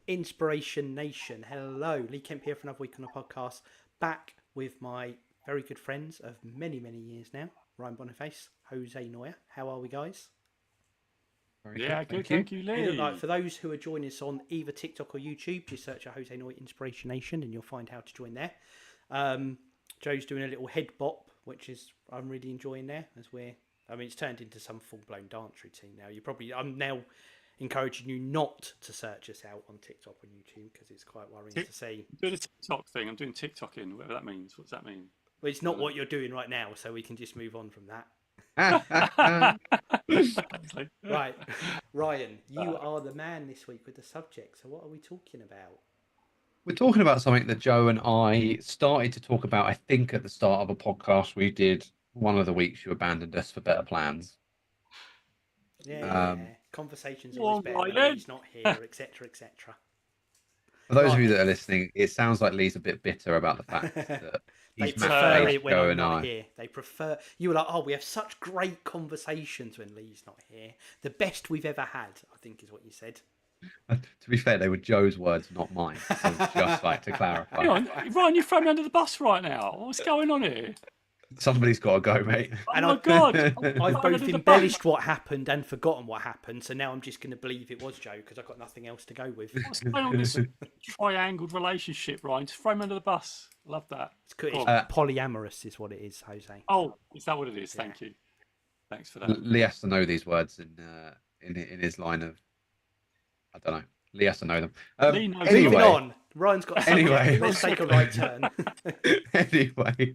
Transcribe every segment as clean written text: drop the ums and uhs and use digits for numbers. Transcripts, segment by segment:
Inspiration Nation. Hello, Lee Kemp here for another week on the podcast. Back with my very good friends of many, many years now, Ryan Boniface, Jose Noya. How are we, guys? Very Good. Thank you, Lee. You look like, for those who are joining us on either TikTok or YouTube, just search Jose Noya Inspiration Nation and you'll find how to join there. Joe's doing a little head bop, which is I'm really enjoying there it's turned into some full-blown dance routine now. I'm now encouraging you not to search us out on TikTok and YouTube because it's quite worrying to see. Do the TikTok thing. I'm doing TikToking, whatever that means. What does that mean? Well, it's not what you're doing right now, so we can just move on from that. Right, Ryan, you are the man this week with the subject. So what are we talking about? We're talking about something that Joe and I started to talk about, I think, at the start of a podcast we did one of the weeks you abandoned us for better plans. Yeah. Conversations are always better when Lee's not here, etc., etc. For those of you that are listening, it sounds like Lee's a bit bitter about the fact that they prefer it when I'm not here. They prefer. You were like, oh, we have such great conversations when Lee's not here. The best we've ever had, I think, is what you said. To be fair, they were Joe's words, not mine. So just like to clarify. Hang on, Ryan, you throw me under the bus right now. What's going on here? Somebody's got to go, mate. Oh my God! I've both embellished what happened and forgotten what happened, so now I'm just going to believe it was Joe because I've got nothing else to go with. What's going on in this triangled relationship, Ryan? Just throw me under the bus. Love that. It's polyamorous is what it is, Jose. Oh, is that what it is? Yeah. Thank you. Thanks for that. Lee has to know these words in his line of, I don't know. Lee has to know them. Moving on. Ryan's got something. Anyway, let's take a right turn. Anyway,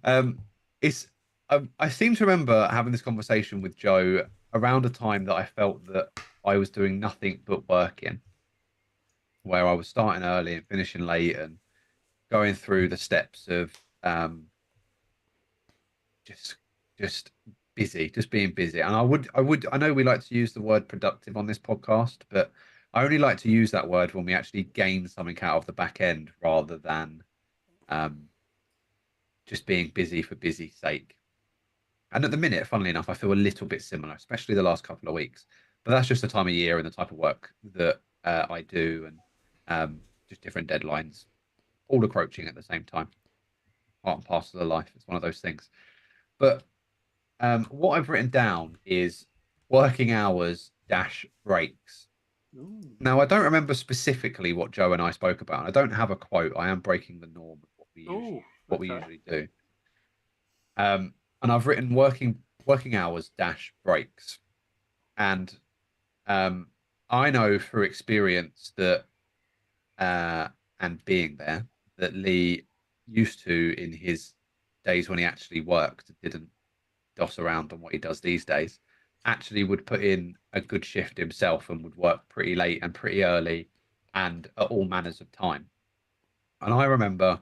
I seem to remember having this conversation with Joe around a time that I felt that I was doing nothing but working, where I was starting early and finishing late and going through the steps of just busy, just being busy. And I know we like to use the word productive on this podcast, but I only like to use that word when we actually gain something out of the back end rather than just being busy for busy's sake. And at the minute, funnily enough, I feel a little bit similar, especially the last couple of weeks. But that's just the time of year and the type of work that I do and just different deadlines, all approaching at the same time. Part and parcel of life. It's one of those things. But what I've written down is working hours - breaks. Ooh. Now, I don't remember specifically what Joe and I spoke about. I don't have a quote. I am breaking the norm of what we usually do. And I've written working hours - breaks. And I know through experience that and being there that Lee used to, in his days when he actually worked, didn't doss around on what he does these days, actually would put in a good shift himself and would work pretty late and pretty early and at all manners of time. And I remember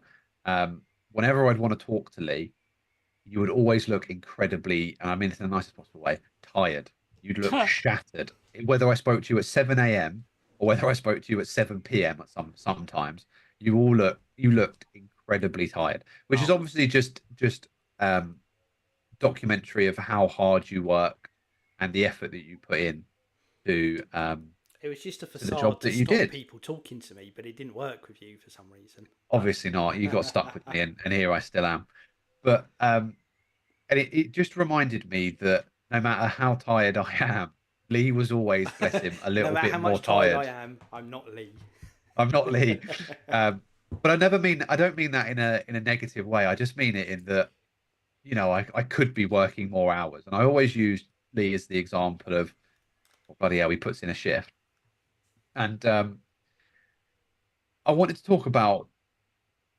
whenever I'd want to talk to Lee, you would always look incredibly, and I mean this in the nicest possible way, tired. You'd look shattered. Whether I spoke to you at 7 a.m. or whether I spoke to you at 7 p.m. at sometimes, you looked incredibly tired, which is obviously just documentary of how hard you work and the effort that you put in to it was just a facade to stop people talking to me, but it didn't work with you for some reason. Obviously not. You got stuck with me, and here I still am. But and it just reminded me that no matter how tired I am, Lee was always, bless him, a little bit more tired. I am. I'm not Lee. I'm not Lee. But I don't mean that in a negative way. I just mean it in that, you know, I could be working more hours. And I always use Lee as the example of, well, bloody hell, he puts in a shift. And I wanted to talk about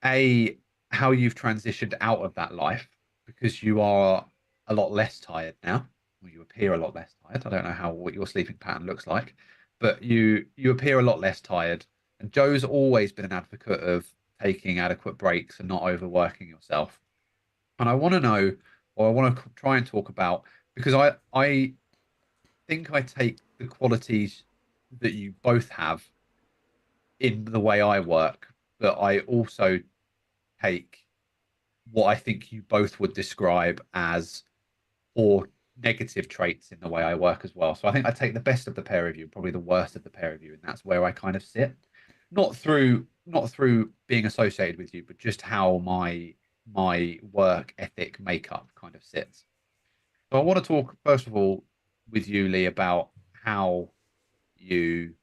how you've transitioned out of that life, because you are a lot less tired now. Well, you appear a lot less tired. I don't know what your sleeping pattern looks like, but you appear a lot less tired. And Joe's always been an advocate of taking adequate breaks and not overworking yourself. And I want to know, or I want to try and talk about, because I think I take the qualities that you both have in the way I work, but I also take what I think you both would describe as or negative traits in the way I work as well. So I think I take the best of the pair of you, probably the worst of the pair of you, and that's where I kind of sit. not through being associated with you, but just how my work ethic makeup kind of sits. So I want to talk first of all with you, Lee, about how you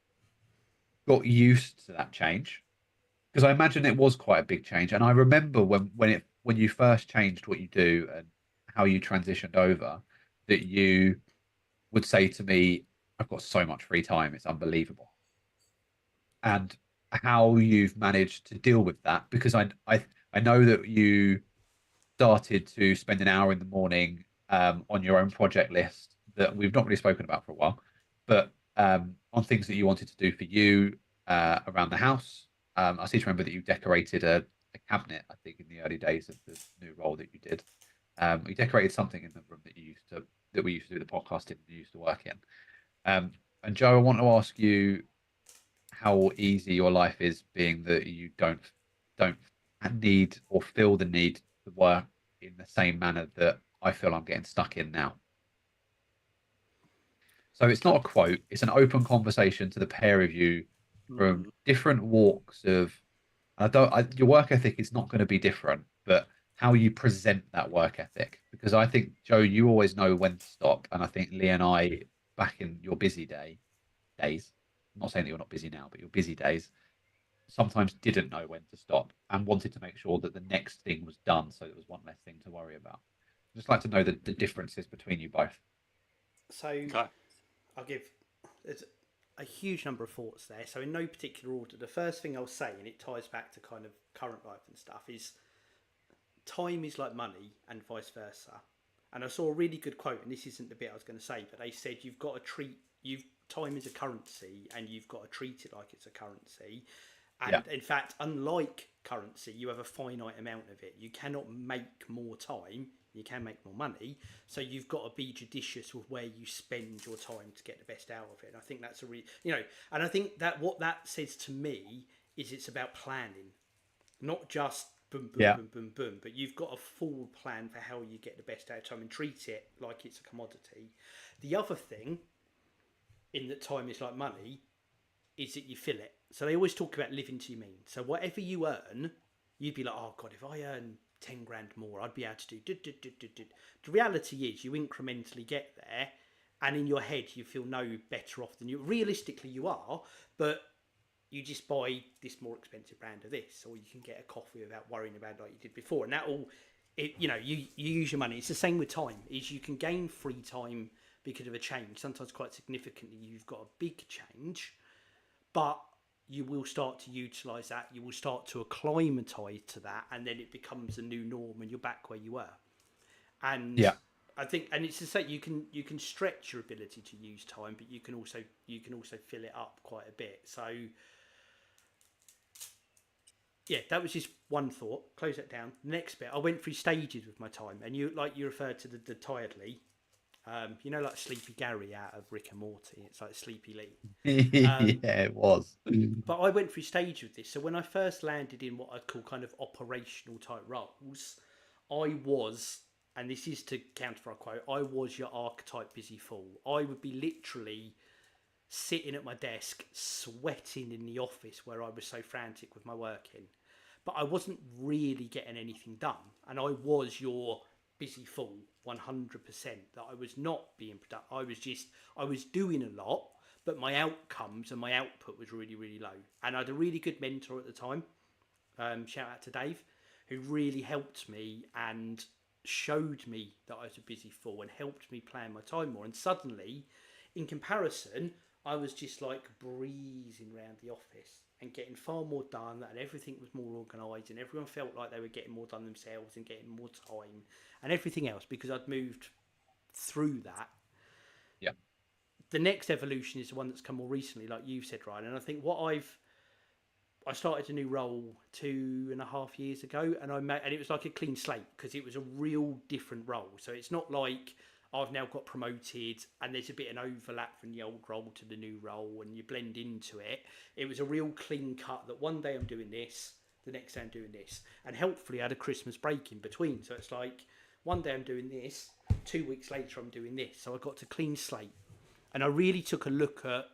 got used to that change, because I imagine it was quite a big change. And I remember when you first changed what you do and how you transitioned over, that you would say to me, "I've got so much free time; it's unbelievable." And how you've managed to deal with that, because I know that you started to spend an hour in the morning on your own project list that we've not really spoken about for a while, but on things that you wanted to do for you around the house. I seem to remember that you decorated a cabinet, I think, in the early days of the new role that you did. You decorated something in the room that we used to do the podcast in and you used to work in. And Joe, I want to ask you how easy your life is, being that you don't need or feel the need to work in the same manner that I feel I'm getting stuck in now. So it's not a quote, it's an open conversation to the pair of you from different walks of, your work ethic is not going to be different, but how you present that work ethic. Because I think, Joe, you always know when to stop. And I think Lee and I, back in your busy days, I'm not saying that you're not busy now, but your busy days, sometimes didn't know when to stop and wanted to make sure that the next thing was done, so there was one less thing to worry about. I'd just like to know the differences between you both. So Okay. I'll give there's a huge number of thoughts there. So in no particular order, the first thing I'll say, and it ties back to kind of current life and stuff, is time is like money and vice versa. And I saw a really good quote, and this isn't the bit I was going to say, but they said you've got to treat time is a currency, and you've got to treat it like it's a currency. And in fact, unlike currency, you have a finite amount of it. You cannot make more time. You can make more money. So you've got to be judicious with where you spend your time to get the best out of it. And I think that's and I think that what that says to me is it's about planning, not just boom, boom, boom, boom, boom, but you've got a full plan for how you get the best out of time and treat it like it's a commodity. The other thing, in that time is like money, is that you fill it. So they always talk about living to your means. So whatever you earn, you'd be like, oh God, if I earn 10 grand more, I'd be able to do. The reality is you incrementally get there, and in your head you feel no better off than you realistically you are, but you just buy this more expensive brand of this, or you can get a coffee without worrying about it like you did before. And that all, you use your money. It's the same with time. Is you can gain free time because of a change. Sometimes quite significantly, you've got a big change, but you will start to utilise that. You will start to acclimatise to that, and then it becomes a new norm, and you're back where you were. And I think, and it's to say you can stretch your ability to use time, but you can also fill it up quite a bit. So yeah, that was just one thought. Close that down. Next bit, I went through stages with my time, and you referred to the tiredly. Like Sleepy Gary out of Rick and Morty. It's like Sleepy Lee. Yeah, it was. But I went through stages with this. So when I first landed in what I'd call kind of operational type roles, I was, and this is to counter for a quote, I was your archetype busy fool. I would be literally sitting at my desk, sweating in the office where I was so frantic with my working. But I wasn't really getting anything done. And I was your busy fool 100%, that I was not being productive. I was doing a lot, but my outcomes and my output was really, really low. And I had a really good mentor at the time, shout out to Dave, who really helped me and showed me that I was a busy fool and helped me plan my time more. And suddenly, in comparison, I was just like breezing around the office and getting far more done, and everything was more organised, and everyone felt like they were getting more done themselves and getting more time and everything else, because I'd moved through that. Yeah. The next evolution is the one that's come more recently, like you've said, Ryan. And I think I started a new role 2.5 years ago, and it was like a clean slate, because it was a real different role. So it's not like I've now got promoted and there's a bit of an overlap from the old role to the new role and you blend into it. It was a real clean cut that one day I'm doing this, the next day I'm doing this. And helpfully I had a Christmas break in between. So it's like one day I'm doing this, 2 weeks later I'm doing this. So I got to clean slate. And I really took a look at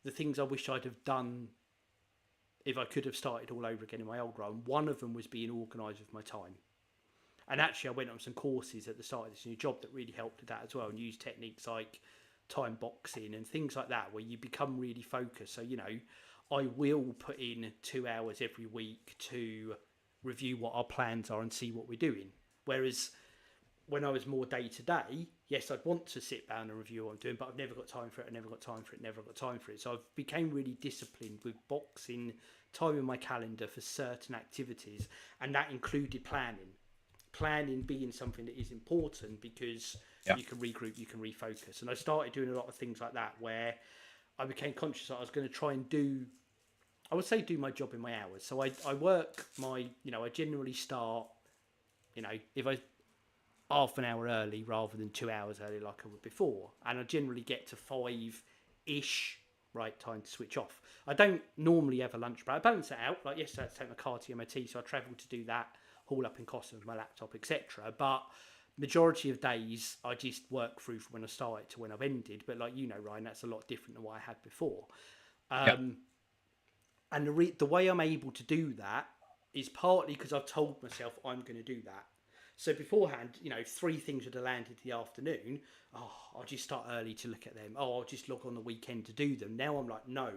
the things I wish I'd have done if I could have started all over again in my old role. One of them was being organised with my time. And actually, I went on some courses at the start of this new job that really helped with that as well, and used techniques like time boxing and things like that, where you become really focused. So, you know, I will put in 2 hours every week to review what our plans are and see what we're doing. Whereas when I was more day to day, yes, I'd want to sit down and review what I'm doing, but I've never got time for it. So I've became really disciplined with boxing time in my calendar for certain activities, and that included planning being something that is important, because you can regroup, you can refocus. And I started doing a lot of things like that, where I became conscious that I was going to try and do my job in my hours. So I work my, you know, I generally start, you know, if I half an hour early rather than 2 hours early like I would before, and I generally get to 5-ish, right, time to switch off. I don't normally have a lunch break. I balance it out. Like yesterday I had to take my car to MOT, so I travelled to do that, haul up in Costa with my laptop, etc. But majority of days I just work through from when I started to when I've ended. But like, you know, Ryan, that's a lot different than what I had before. And the way I'm able to do that is partly because I've told myself I'm going to do that. So beforehand, you know, 3 things would have landed in the afternoon. Oh, I'll just start early to look at them. Oh, I'll just log on the weekend to do them. Now I'm like, no,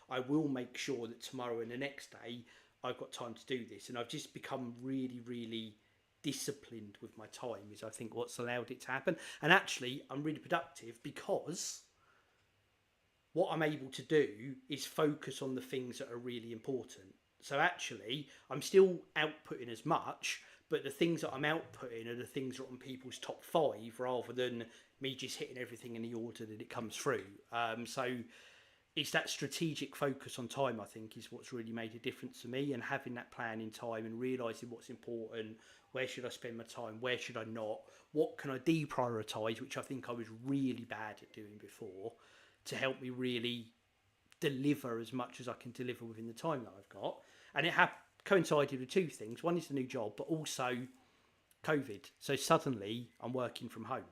I will make sure that tomorrow and the next day I've got time to do this. And I've just become really, really disciplined with my time, is I think what's allowed it to happen. And actually, I'm really productive because what I'm able to do is focus on the things that are really important. So actually, I'm still outputting as much, but the things that I'm outputting are the things that are on people's top 5, rather than me just hitting everything in the order that it comes through. So it's that strategic focus on time, I think, is what's really made a difference to me, and having that plan in time and realising what's important. Where should I spend my time? Where should I not? What can I deprioritise, which I think I was really bad at doing before, to help me really deliver as much as I can deliver within the time that I've got. And it coincided with 2 things. One is the new job, but also COVID. So suddenly I'm working from home.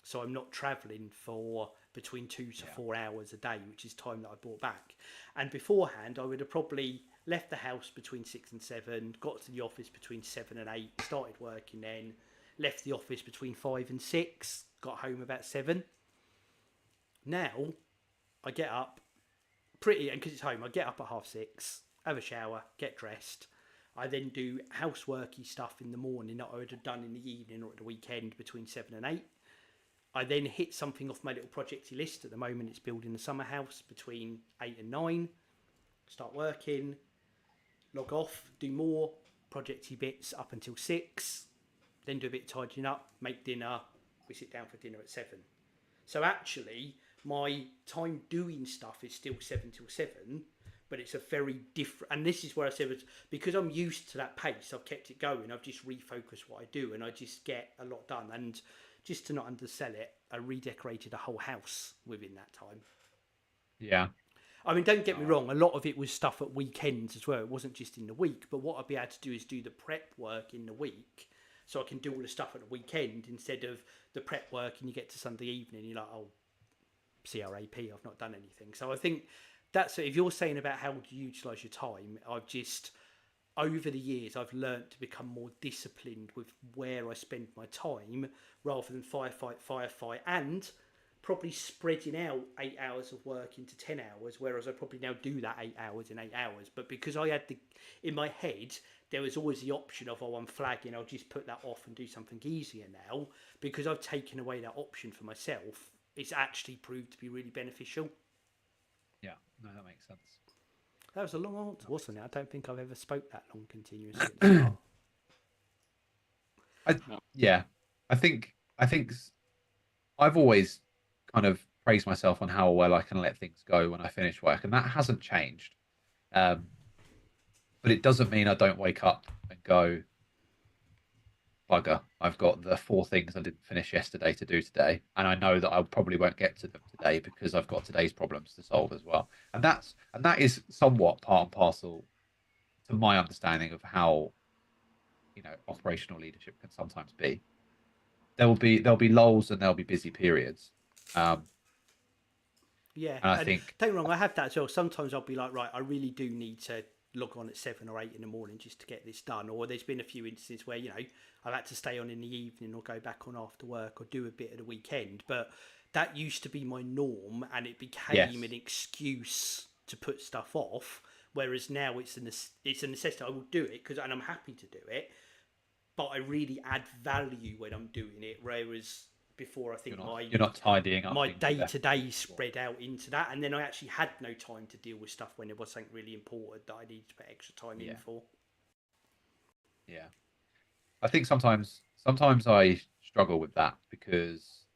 So I'm not travelling for between 2 to 4 hours a day, which is time that I brought back. And beforehand, I would have probably left the house between 6 and 7, got to the office between 7 and 8, started working then, left the office between 5 and 6, got home about 7. Now, I get up and because it's home, I get up at 6:30, have a shower, get dressed. I then do houseworky stuff in the morning that I would have done in the evening or at the weekend between 7 and 8. I then hit something off my little projecty list. At the moment, it's building a summer house between 8 and 9. Start working, log off, do more projecty bits up until 6. Then do a bit of tidying up, make dinner. We sit down for dinner at 7. So actually, my time doing stuff is still 7 till 7, but it's a very different, and this is where I said, because I'm used to that pace, I've kept it going. I've just refocused what I do, and I just get a lot done. And just to not undersell it, I redecorated a whole house within that time. Yeah. I mean, don't get me wrong, a lot of it was stuff at weekends as well. It wasn't just in the week, but what I'd be able to do is do the prep work in the week, so I can do all the stuff at the weekend instead of the prep work and you get to Sunday evening, you're like, oh, CRAP, I've not done anything. So I think that's, if you're saying about how to utilise your time, I've just, over the years, I've learned to become more disciplined with where I spend my time, rather than firefight, and probably spreading out 8 hours of work into 10 hours, whereas I probably now do that 8 hours in 8 hours. But because I had in my head, there was always the option of, oh, I'm flagging, I'll just put that off and do something easier now. Because I've taken away that option for myself, it's actually proved to be really beneficial. Yeah, no, that makes sense. That was a long answer, wasn't it? I don't think I've ever spoke that long continuously at the start. I think I've always kind of praised myself on how well I can let things go when I finish work, and that hasn't changed. But it doesn't mean I don't wake up and go, bugger, I've got the 4 things I didn't finish yesterday to do today, and I know that I probably won't get to them today because I've got today's problems to solve as well. And that is somewhat part and parcel to my understanding of how, operational leadership can sometimes be. There'll be lulls and there'll be busy periods. Yeah, and I think, don't get me wrong, I have that as well. Sometimes I'll be like, right, I really do need to log on at 7 or 8 in the morning just to get this done. Or there's been a few instances where, you know, I've had to stay on in the evening or go back on after work or do a bit at the weekend. But that used to be my norm, and it became an excuse to put stuff off. Whereas now it's a necessity. I will do it and I'm happy to do it, but I really add value when I'm doing it. Whereas before, I think you're not tidying up. My day-to-day spread out into that, and then I actually had no time to deal with stuff when it was something really important that I needed to put extra time in for. Yeah, I think sometimes I struggle with that because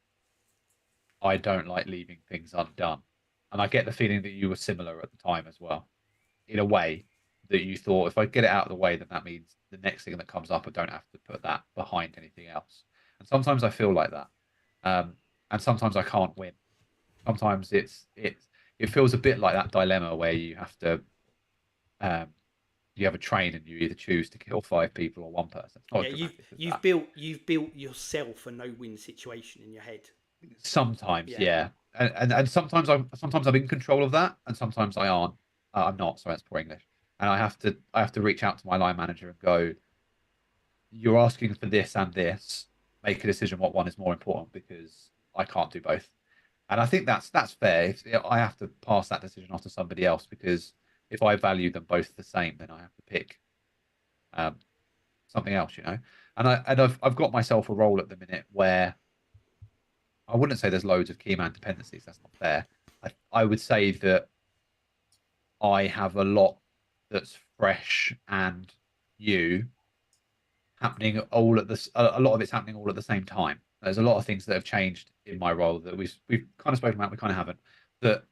I don't like leaving things undone, and I get the feeling that you were similar at the time as well. In a way, that you thought, if I get it out of the way, then that means the next thing that comes up, I don't have to put that behind anything else. And sometimes I feel like that, and sometimes I can't win. Sometimes it feels a bit like that dilemma where you have to, you have a train and you either choose to kill 5 people or 1 person. It's not you've built yourself a no-win situation in your head. Sometimes, yeah. And sometimes I'm in control of that, and sometimes I aren't. I'm not. Sorry, that's poor English. And I have to reach out to my line manager and go, "You're asking for this and this. Make a decision what one is more important, because I can't do both." And I think that's fair. I have to pass that decision off to somebody else, because if I value them both the same, then I have to pick something else, you know. And I've got myself a role at the minute where I wouldn't say there's loads of key man dependencies. That's not fair. I would say that I have a lot that's fresh and new happening all at this. A lot of it's happening all at the same time. There's a lot of things that have changed in my role that we've kind of spoken about. We kind of haven't, that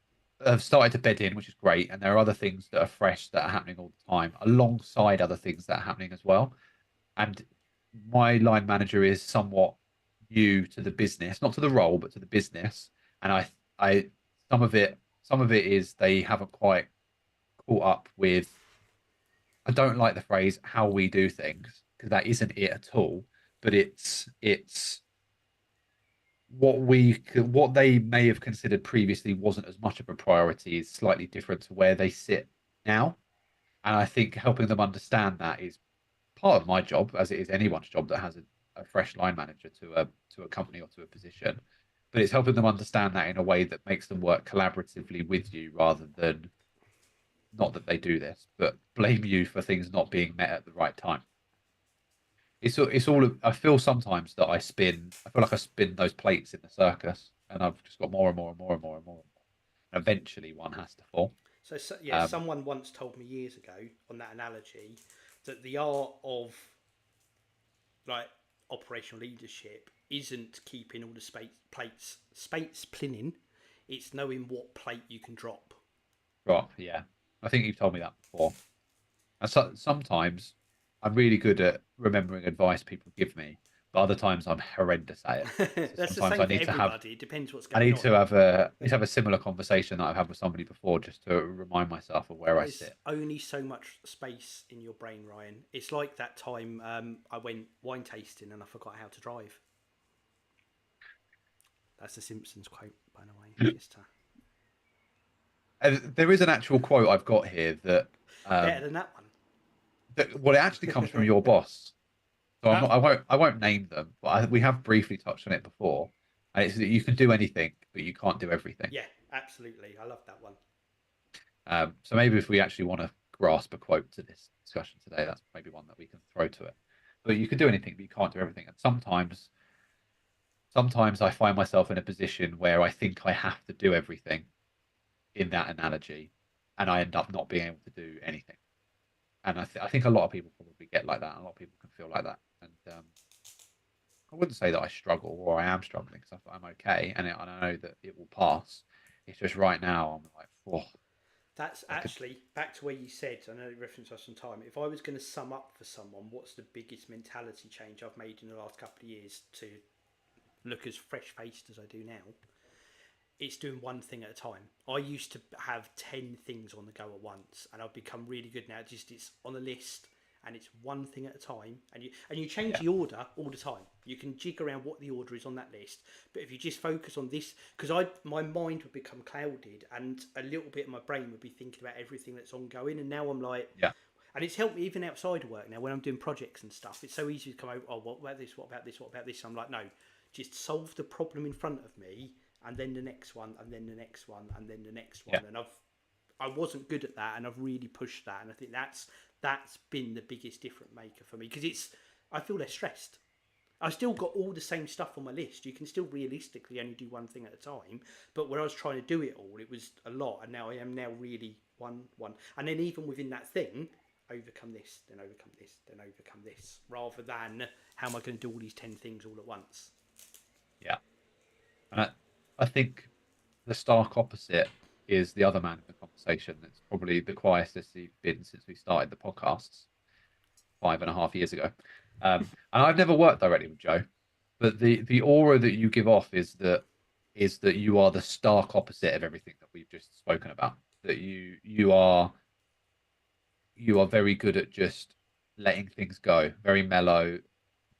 have started to bed in, which is great. And there are other things that are fresh that are happening all the time, alongside other things that are happening as well. And my line manager is somewhat new to the business, not to the role, but to the business. And I some of it is they haven't quite caught up with. I don't like the phrase "how we do things," because that isn't it at all. But it's what they may have considered previously wasn't as much of a priority, is slightly different to where they sit now. And I think helping them understand that is part of my job, as it is anyone's job that has a fresh line manager to a company or to a position. But it's helping them understand that in a way that makes them work collaboratively with you, rather than, not that they do this, but blame you for things not being met at the right time. It's all. I feel sometimes that I feel like I spin those plates in the circus, and I've just got more and more and more and more and more. And eventually, one has to fall. So someone once told me years ago on that analogy that the art of like operational leadership isn't keeping all the space spinning. It's knowing what plate you can drop. Drop, yeah. I think you've told me that before. And sometimes I'm really good at remembering advice people give me, but other times I'm horrendous at it. So That's the same for everybody. It depends what's going on. I need to have a similar conversation that I've had with somebody before, just to remind myself of where I sit. Only so much space in your brain, Ryan. It's like that time I went wine tasting and I forgot how to drive. That's a Simpsons quote, by the way. There is an actual quote I've got here that better than that one. Well, it actually comes from your boss. So I won't name them, but we have briefly touched on it before. And it's that you can do anything, but you can't do everything. Yeah, absolutely. I love that one. So maybe if we actually want to grasp a quote to this discussion today, that's maybe one that we can throw to it. But you can do anything, but you can't do everything. And sometimes I find myself in a position where I think I have to do everything in that analogy, and I end up not being able to do anything. And I think a lot of people probably get like that. A lot of people can feel like that. And I wouldn't say that I struggle or I am struggling, because I'm okay, and I know that it will pass. It's just right now I'm like, oh. That's actually back to where you said, I know you referenced us some time. If I was going to sum up for someone, what's the biggest mentality change I've made in the last couple of years to look as fresh-faced as I do now? It's doing one thing at a time. I used to have 10 things on the go at once, and I've become really good now. It's on a list, and it's one thing at a time, and you change the order all the time. You can jig around what the order is on that list, but if you just focus on this, because my mind would become clouded, and a little bit of my brain would be thinking about everything that's ongoing, and now I'm like, and it's helped me even outside of work now when I'm doing projects and stuff. It's so easy to come over, oh, what about this, what about this, what about this? I'm like, no, just solve the problem in front of me, and then the next one, and then the next one, and then the next one, and I wasn't good at that, and I've really pushed that, and I think that's been the biggest difference maker for me, because I feel less stressed. I've still got all the same stuff on my list. You can still realistically only do one thing at a time, but when I was trying to do it all, it was a lot, and now I am really one, and then even within that thing, overcome this, then overcome this, then overcome this, rather than how am I going to do all these 10 things all at once. Yeah, and I think the stark opposite is the other man in the conversation. That's probably the quietest he's been since we started the podcasts 5.5 years ago. And I've never worked directly with Joe, but the aura that you give off is that you are the stark opposite of everything that we've just spoken about. That you are very good at just letting things go, very mellow.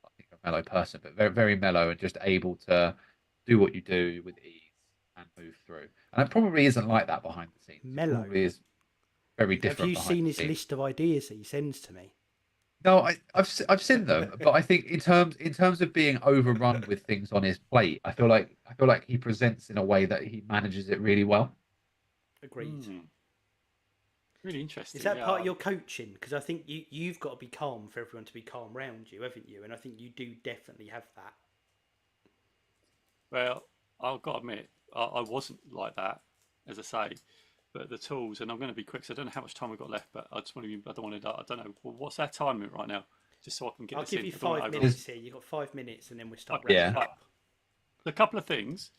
I think I'm a mellow person, but very, very mellow, and just able to do what you do with ease and move through. And it probably isn't like that behind the scenes. Mellow. It probably is very different. Have you seen his list of ideas that he sends to me? No, I've seen them, but I think in terms of being overrun with things on his plate, I feel like he presents in a way that he manages it really well. Agreed. Really interesting. Is that part of your coaching? Because I think you've got to be calm for everyone to be calm around you, haven't you? And I think you do definitely have that. Well, I've got to admit, I wasn't like that, as I say. But the tools, and I'm going to be quick, so I don't know how much time we've got left, but I just want to I don't know. Well, what's our time limit right now? Just so I can get this in. I'll give you 5 minutes here. You've got 5 minutes, and then we'll start wrapping up. A couple of things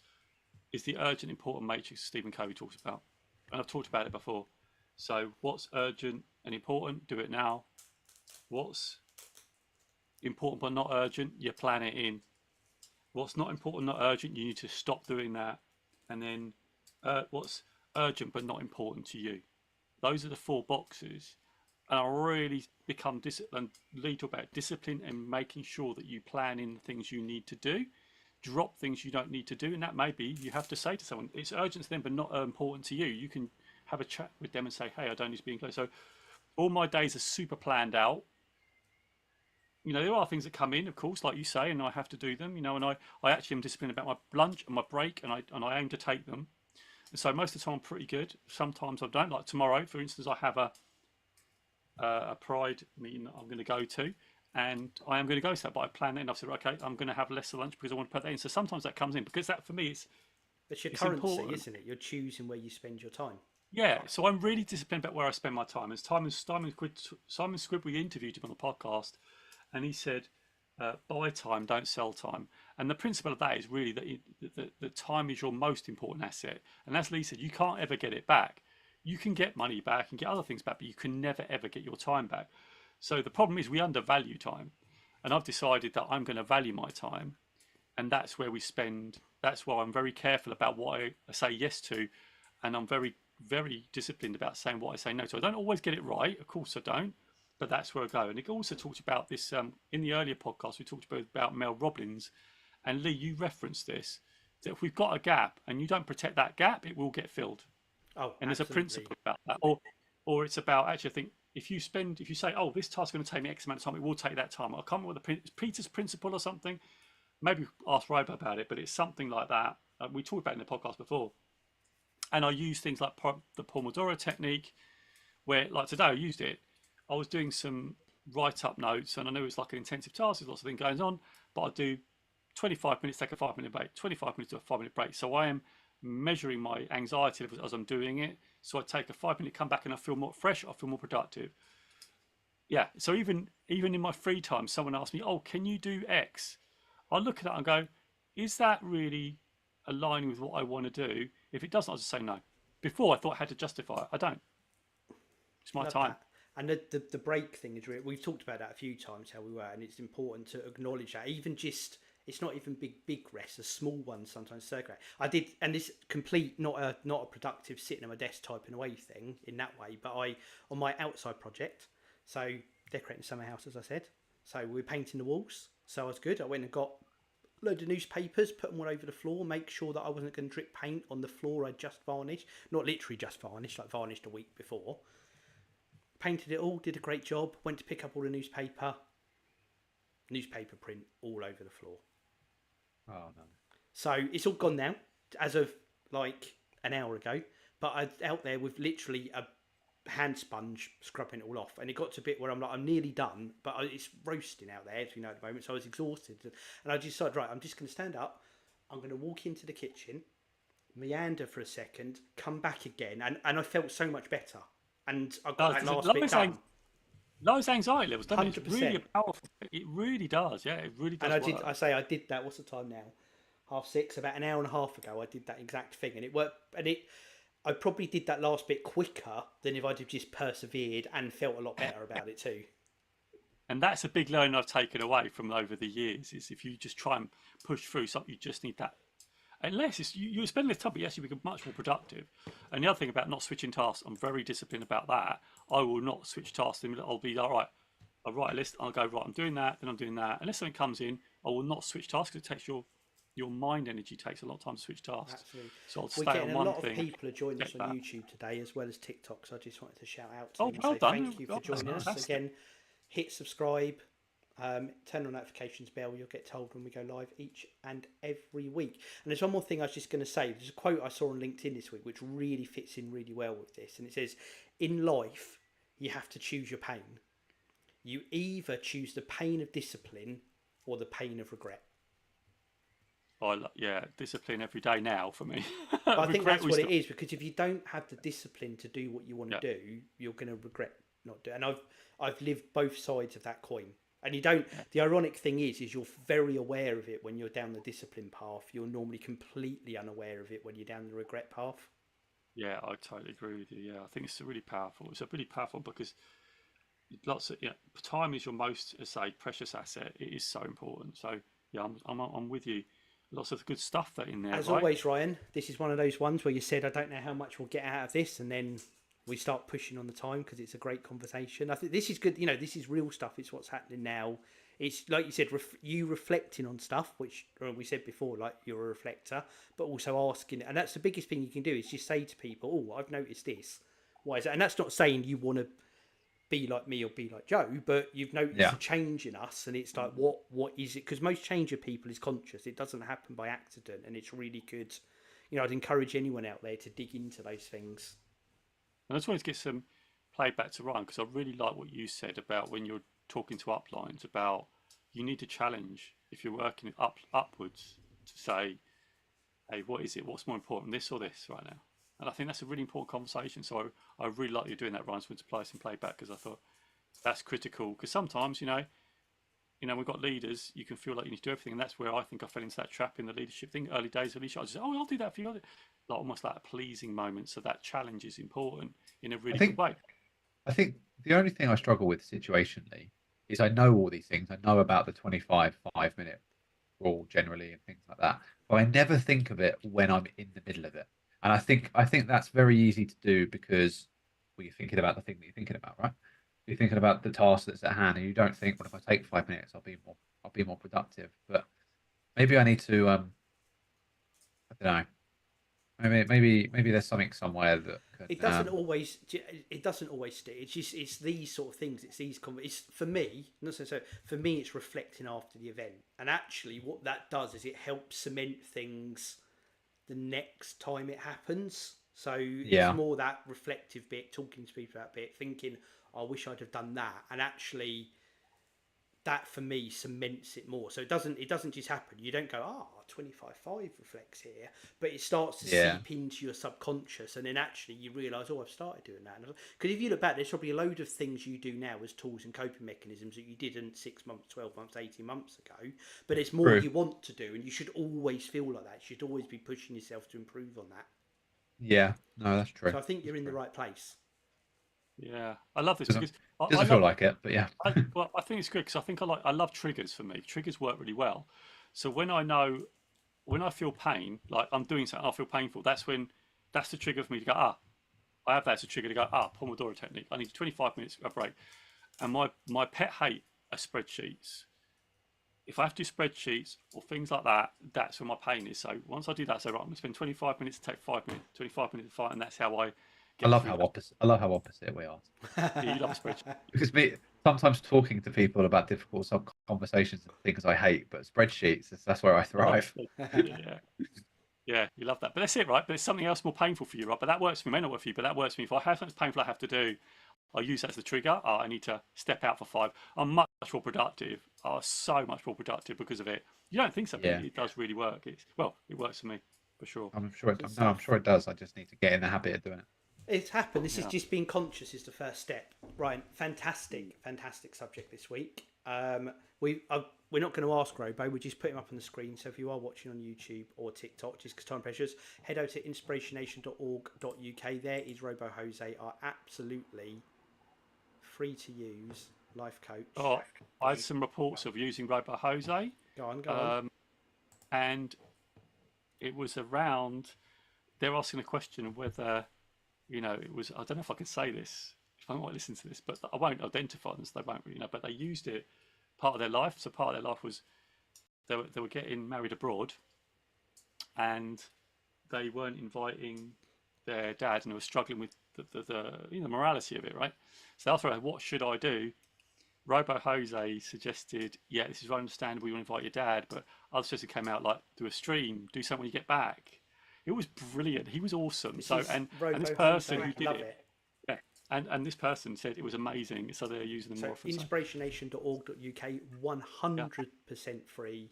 is the urgent, important matrix Stephen Covey talks about. And I've talked about it before. So what's urgent and important? Do it now. What's important but not urgent? You plan it in. What's not important, not urgent? You need to stop doing that. And then what's urgent but not important to you? Those are the 4 boxes. And I really become disciplined. Lee talked about discipline and making sure that you plan in the things you need to do. Drop things you don't need to do. And that may be you have to say to someone, it's urgent to them but not important to you. You can have a chat with them and say, hey, I don't need to be in close. So all my days are super planned out. You know, there are things that come in, of course, like you say, and I have to do them, you know, and I actually am disciplined about my lunch and my break, and I aim to take them. And so most of the time I'm pretty good. Sometimes I don't. Like tomorrow, for instance, I have a pride meeting that I'm going to go to, and I am going to go to that, but I plan it and I've said, okay, I'm going to have less of lunch because I want to put that in. So sometimes that comes in because that for me it's your currency, important. Isn't it? You're choosing where you spend your time. Yeah, so I'm really disciplined about where I spend my time. As Simon Squibb, we interviewed him on the podcast, and he said, buy time, don't sell time. And the principle of that is really that time is your most important asset. And as Lee said, you can't ever get it back. You can get money back and get other things back, but you can never, ever get your time back. So the problem is we undervalue time. And I've decided that I'm going to value my time. And that's where that's why I'm very careful about what I say yes to. And I'm very, very disciplined about saying what I say no to. I don't always get it right. Of course I don't. But that's where I go. And it also talked about this in the earlier podcast. We talked about Mel Robbins. And Lee, you referenced this, that if we've got a gap and you don't protect that gap, it will get filled. Oh, and there's a principle about that. Or it's about, actually, I think, if you say, oh, this task is going to take me X amount of time, it will take that time. I can't remember Peter's principle or something. Maybe ask Robo about it, but it's something like that. We talked about it in the podcast before. And I use things like the Pomodoro Technique, where, like today, I used it. I was doing some write-up notes, and I knew it was like an intensive task. There's lots of things going on, but I do 25 minutes, take a 5-minute break, 25 minutes, do a 5-minute break. So I am measuring my anxiety levels as I'm doing it. So I take a 5-minute, come back, and I feel more fresh, I feel more productive. Yeah, so even in my free time, someone asks me, oh, can you do X? I look at that and go, is that really aligning with what I want to do? If it doesn't, I'll just say no. Before, I thought I had to justify it. I don't. It's my time. That. And the break thing is really, we've talked about that a few times, how we were, and it's important to acknowledge that. Even just, it's not even big rests, a small one sometimes circulate. I did, and this complete, not a productive sitting at my desk typing away thing in that way, but on my outside project, so decorating the summer house, as I said. So we were painting the walls. So I was good. I went and got a load of newspapers, put them all over the floor, make sure that I wasn't going to drip paint on the floor I just varnished. Not literally just varnished, like varnished a week before. Painted it all, did a great job, went to pick up all the newspaper print all over the floor. Oh, no. So it's all gone now, as of like an hour ago. But I was out there with literally a hand sponge scrubbing it all off, and it got to a bit where I'm nearly done, but it's roasting out there, as we know at the moment. So I was exhausted, and I decided, right, I'm just going to stand up. I'm going to walk into the kitchen, meander for a second, come back again, and I felt so much better. And I got that last bit done. Lowers anxiety levels, doesn't it? 100%. It's really powerful. It really does. Yeah, it really does. And I did that. What's the time now? 6:30. About an hour and a half ago, I did that exact thing, and it worked. And I probably did that last bit quicker than if I'd have just persevered and felt a lot better about it too. And that's a big learning I've taken away from over the years, is if you just try and push through something, you just need that. Unless you spend less time, but yes, you become much more productive. And the other thing about not switching tasks, I'm very disciplined about that. I will not switch tasks. I'll be all right. I'll write a list. I'll go, right, I'm doing that, then I'm doing that. Unless something comes in, I will not switch tasks, because it takes your mind energy takes a lot of time to switch tasks. Absolutely. So I'll We're stay getting on a one lot thing. of people are joining us on YouTube today, as well as TikTok. So I just wanted to shout out to Oh, them. well So done. thank you for joining us. Fantastic. Again, hit subscribe, turn on notifications bell. You'll get told when we go live each and every week. And there's one more thing I was just going to say. There's a quote I saw on LinkedIn this week, which really fits in really well with this. And it says, in life, you have to choose your pain. You either choose the pain of discipline or the pain of regret. Discipline every day now for me. But I think that's what it is, because if you don't have the discipline to do what you want to do, you're going to regret not doing. And I've lived both sides of that coin. And you don't. The ironic thing is you're very aware of it when you're down the discipline path. You're normally completely unaware of it when you're down the regret path. Yeah, I totally agree with you. Yeah, I think it's really powerful. It's a really powerful because lots of time is your most, precious asset. It is so important. So yeah, I'm with you. Lots of good stuff that in there. As always, Ryan, this is one of those ones where you said, I don't know how much we'll get out of this, and then we start pushing on the time because it's a great conversation. I think this is good. This is real stuff. It's what's happening now. It's like you said, you reflecting on stuff, which we said before, like you're a reflector, but also asking. And that's the biggest thing you can do, is just say to people, oh, I've noticed this. Why is that? And that's not saying you want to be like me or be like Joe, but you've noticed a change in us, and it's like, what is it? Because most change of people is conscious. It doesn't happen by accident, and it's really good. I'd encourage anyone out there to dig into those things. And I just wanted to get some playback to Ryan, because I really like what you said about when you're talking to uplines about you need to challenge if you're working upwards to say, hey, what is it? What's more important, this or this right now? And I think that's a really important conversation. So I really like you doing that, Ryan. So to play some playback, because I thought that's critical. Because sometimes, we've got leaders, you can feel like you need to do everything. And that's where I think I fell into that trap in the leadership thing. Early days of leadership, I just said, I'll do that for you. Like almost like a pleasing moment. So that challenge is important in a really good way. I think the only thing I struggle with situationally is I know all these things. I know about the 5-minute rule generally and things like that. But I never think of it when I'm in the middle of it. And I think that's very easy to do because you're thinking about the thing that you're thinking about, right? You're thinking about the task that's at hand, and you don't think, well, if I take 5 minutes, I'll be more productive. But maybe I need to, I don't know. Maybe there's something somewhere that could, it doesn't always stick. It's these sort of things. It's for me. Not so. For me, it's reflecting after the event, and actually, what that does is it helps cement things the next time it happens. So it's more that reflective bit, talking to people that bit, thinking, I wish I'd have done that, and actually that for me cements it more. So it doesn't just happen. You don't go, 25/5 reflects here, but it starts to seep into your subconscious, and then actually you realise, I've started doing that. Because if you look back, there's probably a load of things you do now as tools and coping mechanisms that you didn't 6 months, 12 months, 18 months ago, but it's more you want to do, and you should always feel like that. You should always be pushing yourself to improve on that. Yeah, no, that's true. So I think you're in the right place. Yeah, I love this because doesn't feel like it, but yeah. I think it's good because I love triggers. For me, triggers work really well. So when I feel pain, like I'm doing something, I feel painful. That's the trigger for me to go, I have that as a trigger to go, Pomodoro Technique. I need 25 minutes of break. And my pet hate are spreadsheets. If I have to do spreadsheets or things like that, that's where my pain is. So once I do that, so right, I'm gonna spend 25 minutes to take 5 minutes, 25 minutes to fight, and that's how I get through that. I love how opposite we are. Yeah, you love a spreadsheet. Because sometimes talking to people about difficult conversations and things I hate, but spreadsheets, that's where I thrive. Yeah, you love that. But that's it, right? But it's something else more painful for you, right? But that works for me. May not work for you, but that works for me. If I have something painful I have to do, I use that as the trigger. Oh, I need to step out for 5. I'm much more productive. So much more productive because of it. You don't think so, but it does really work. It works for me for sure. I'm sure it does. I just need to get in the habit of doing it. It's happened. This is just being conscious is the first step. Right, fantastic subject this week. We're not going to ask Robo. We just put him up on the screen. So if you are watching on YouTube or TikTok, just because time pressures, head over to inspirationnation.org.uk. There is Robo Jose, our absolutely free to use life coach. Oh, I had some reports of using Robo Jose. Go on. And it was around. They're asking a question of whether, it was. I don't know if I can say this. If I might listen to this, but I won't identify them, so they won't really know. But they used it part of their life. So part of their life was they were getting married abroad, and they weren't inviting their dad, and they were struggling with the morality of it, right? So after what should I do? Robo Jose suggested, this is understandable, you want to invite your dad, but other suggestions came out like do a stream, do something when you get back. It was brilliant. He was awesome. And this person who did it. And this person said it was amazing, so they're using them more often. Inspirationnation.org.uk, 100% free.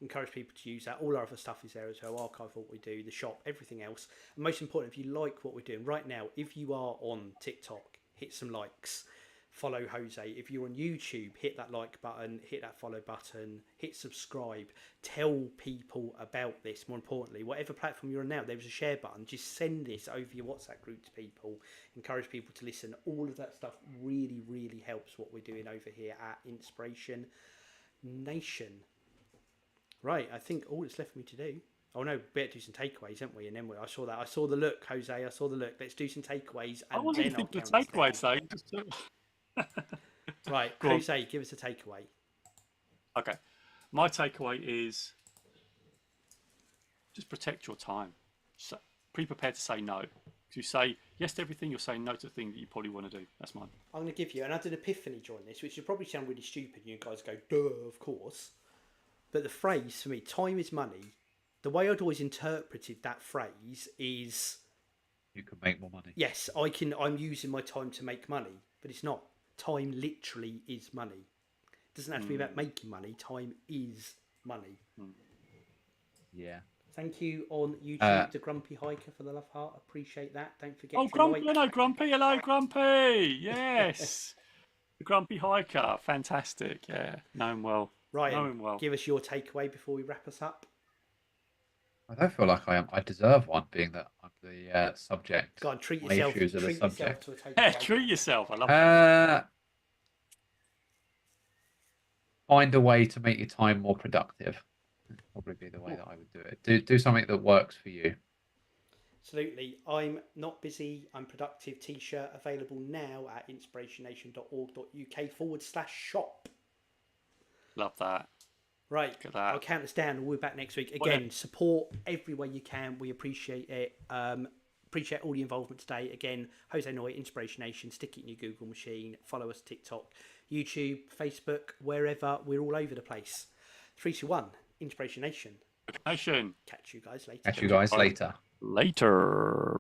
Encourage people to use that. All our other stuff is there as well. Archive what we do, the shop, everything else. And most important, if you like what we're doing right now, if you are on TikTok, hit some likes. Follow Jose. If you're on YouTube, hit that like button, hit that follow button, hit subscribe. Tell people about this. More importantly, whatever platform you're on now, there's a share button. Just send this over your WhatsApp group to people. Encourage people to listen. All of that stuff really, really helps what we're doing over here at Inspiration Nation. Right, I think all that's left for me to do. Oh no, we better do some takeaways, haven't we? And then I saw that. I saw the look, Jose. I saw the look. Let's do some takeaways. And I wasn't thinking of takeaways though. Right, Jose, give us a takeaway. Okay, my takeaway is just protect your time. So, be prepared to say no. If you say yes to everything, you're saying no to the thing that you probably want to do. That's mine. I'm going to give you, and I had an epiphany during this, which will probably sound really stupid. You guys go, duh, of course. But the phrase for me, time is money. The way I'd always interpreted that phrase is, you can make more money. Yes, I'm using my time to make money, but it's not. Time literally is money. It doesn't have to be about making money. Time is money. Yeah. Thank you on YouTube, the Grumpy Hiker, for the love heart. Appreciate that. Don't forget. Oh, Grumpy! Hello, Grumpy. Hello, Grumpy. Yes, the Grumpy Hiker. Fantastic. Yeah, know him well. Ryan, give us your takeaway before we wrap us up. I don't feel like I deserve one, being that I'm the subject. Go on, treat yourself. Issues are the subject. Treat yourself. I love that. Find a way to make your time more productive. That'd probably be the way that I would do it. Do something that works for you. Absolutely. I'm not busy. I'm productive. T-shirt available now at inspirationnation.org.uk/shop. Love that. Right, I'll count us down and we'll be back next week. Again, support every way you can. We appreciate it. Appreciate all the involvement today. Again, Jose Noya, Inspiration Nation. Stick it in your Google machine. Follow us TikTok, YouTube, Facebook, wherever. We're all over the place. 3, 2, 1. Inspiration Nation. Nation. Catch you guys later. Catch you guys later. Later.